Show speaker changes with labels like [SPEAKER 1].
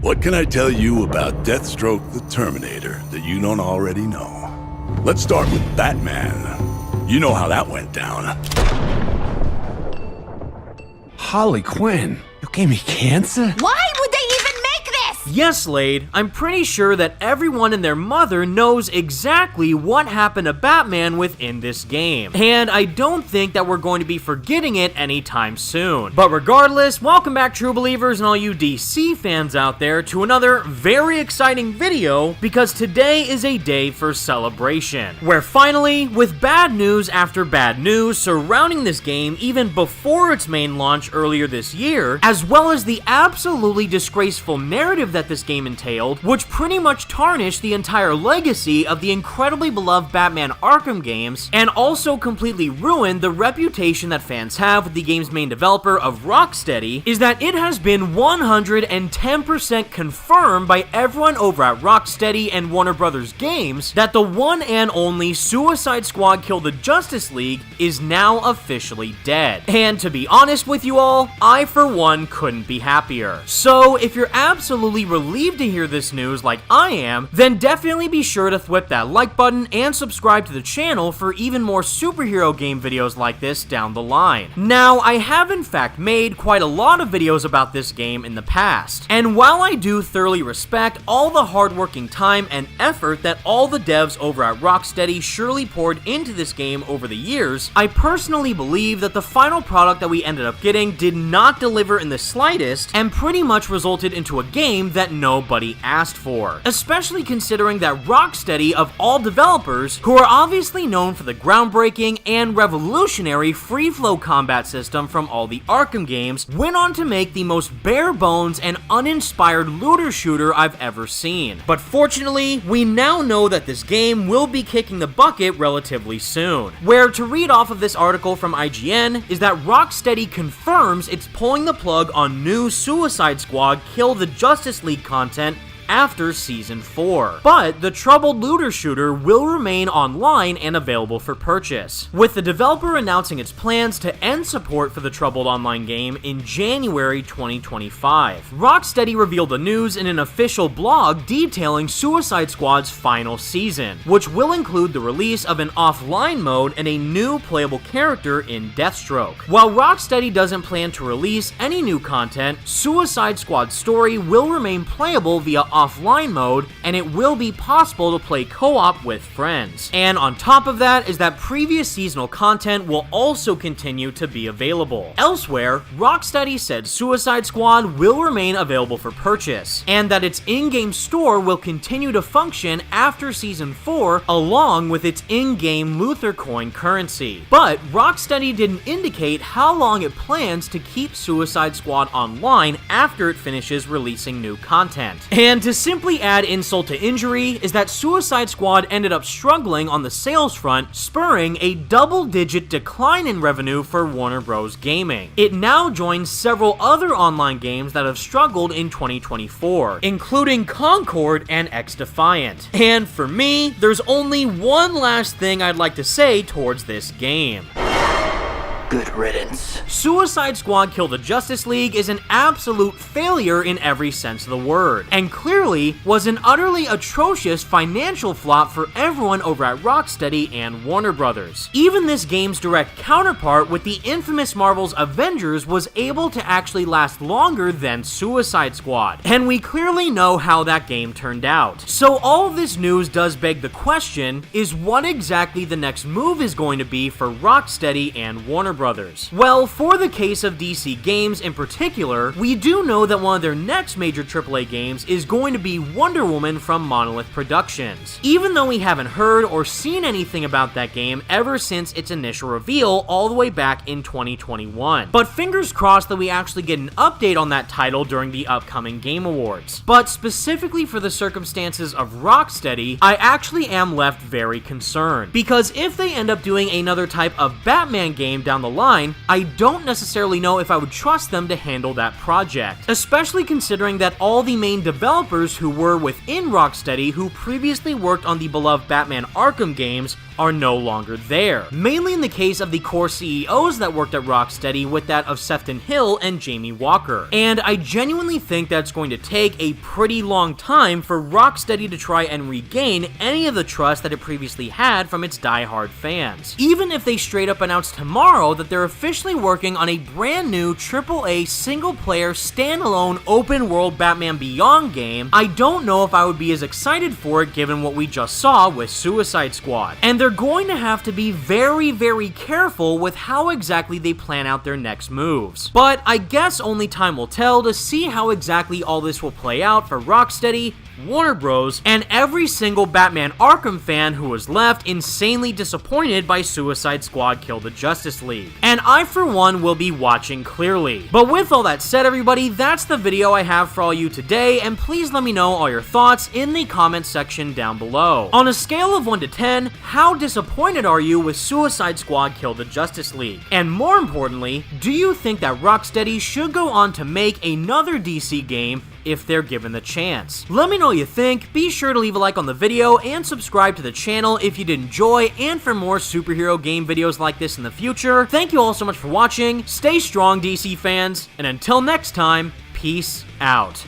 [SPEAKER 1] What can I tell you about Deathstroke the Terminator that you don't already know? Let's start with Batman. You know how that went down.
[SPEAKER 2] Harley Quinn, you gave me cancer?
[SPEAKER 3] Why would they even make this?
[SPEAKER 4] Yes, Slade, I'm pretty sure that everyone and their mother knows exactly what happened to Batman within this game. And I don't think that we're going to be forgetting it anytime soon. But regardless, welcome back, true believers and all you DC fans out there, to another very exciting video, because today is a day for celebration. Where finally, with bad news after bad news surrounding this game even before its main launch earlier this year, as well as the absolutely disgraceful narrative that this game entailed, which pretty much tarnished the entire legacy of the incredibly beloved Batman Arkham games, and also completely ruined the reputation that fans have with the game's main developer of Rocksteady, is that it has been 110% confirmed by everyone over at Rocksteady and Warner Brothers Games that the one and only Suicide Squad Kill the Justice League is now officially dead. And to be honest with you all, I for one couldn't be happier. So if you're absolutely relieved to hear this news like I am, then definitely be sure to thwip that like button and subscribe to the channel for even more superhero game videos like this down the line. Now, I have in fact made quite a lot of videos about this game in the past, and while I do thoroughly respect all the hardworking time and effort that all the devs over at Rocksteady surely poured into this game over the years, I personally believe that the final product that we ended up getting did not deliver in the slightest, and pretty much resulted into a game that nobody asked for. Especially considering that Rocksteady, of all developers, who are obviously known for the groundbreaking and revolutionary free-flow combat system from all the Arkham games, went on to make the most bare bones and uninspired looter shooter I've ever seen. But fortunately, we now know that this game will be kicking the bucket relatively soon. Where, to read off of this article from IGN, is that Rocksteady confirms it's pulling the plug on new Suicide Squad Kill the Justice League content after Season 4. But the troubled looter shooter will remain online and available for purchase, with the developer announcing its plans to end support for the troubled online game in January 2025. Rocksteady revealed the news in an official blog detailing Suicide Squad's final season, which will include the release of an offline mode and a new playable character in Deathstroke. While Rocksteady doesn't plan to release any new content, Suicide Squad's story will remain playable via offline mode, and it will be possible to play co-op with friends. And on top of that is that previous seasonal content will also continue to be available. Elsewhere, Rocksteady said Suicide Squad will remain available for purchase, and that its in-game store will continue to function after Season 4, along with its in-game Luther coin currency. But Rocksteady didn't indicate how long it plans to keep Suicide Squad online after it finishes releasing new content. And to simply add insult to injury is that Suicide Squad ended up struggling on the sales front, spurring a double-digit decline in revenue for Warner Bros. Gaming. It now joins several other online games that have struggled in 2024, including Concord and X-Defiant. And for me, there's only one last thing I'd like to say towards this game.
[SPEAKER 5] Good riddance.
[SPEAKER 4] Suicide Squad Kill the Justice League is an absolute failure in every sense of the word, and clearly was an utterly atrocious financial flop for everyone over at Rocksteady and Warner Brothers. Even this game's direct counterpart with the infamous Marvel's Avengers was able to actually last longer than Suicide Squad, and we clearly know how that game turned out. So all of this news does beg the question, is what exactly the next move is going to be for Rocksteady and Warner Brothers? Well, for the case of DC games in particular, we do know that one of their next major AAA games is going to be Wonder Woman from Monolith Productions, even though we haven't heard or seen anything about that game ever since its initial reveal all the way back in 2021. But fingers crossed that we actually get an update on that title during the upcoming Game Awards. But specifically for the circumstances of Rocksteady, I actually am left very concerned, because if they end up doing another type of Batman game down the line, I don't necessarily know if I would trust them to handle that project, especially considering that all the main developers who were within Rocksteady who previously worked on the beloved Batman Arkham games are no longer there. Mainly in the case of the core CEOs that worked at Rocksteady, with that of Sefton Hill and Jamie Walker. And I genuinely think that's going to take a pretty long time for Rocksteady to try and regain any of the trust that it previously had from its diehard fans. Even if they straight up announce tomorrow that they're officially working on a brand new AAA single-player standalone open-world Batman Beyond game, I don't know if I would be as excited for it given what we just saw with Suicide Squad. And they're going to have to be very, very careful with how exactly they plan out their next moves. But I guess only time will tell to see how exactly all this will play out for Rocksteady, Warner Bros., and every single Batman Arkham fan who was left insanely disappointed by Suicide Squad Kill the Justice League. And I, for one, will be watching clearly. But with all that said, everybody, that's the video I have for all you today, and please let me know all your thoughts in the comment section down below. On a scale of 1 to 10, how disappointed are you with Suicide Squad Kill the Justice League? And more importantly, do you think that Rocksteady should go on to make another DC game if they're given the chance? Let me know what you think. Be sure to leave a like on the video and subscribe to the channel if you did enjoy, and for more superhero game videos like this in the future. Thank you all so much for watching. Stay strong, DC fans, and until next time, peace out.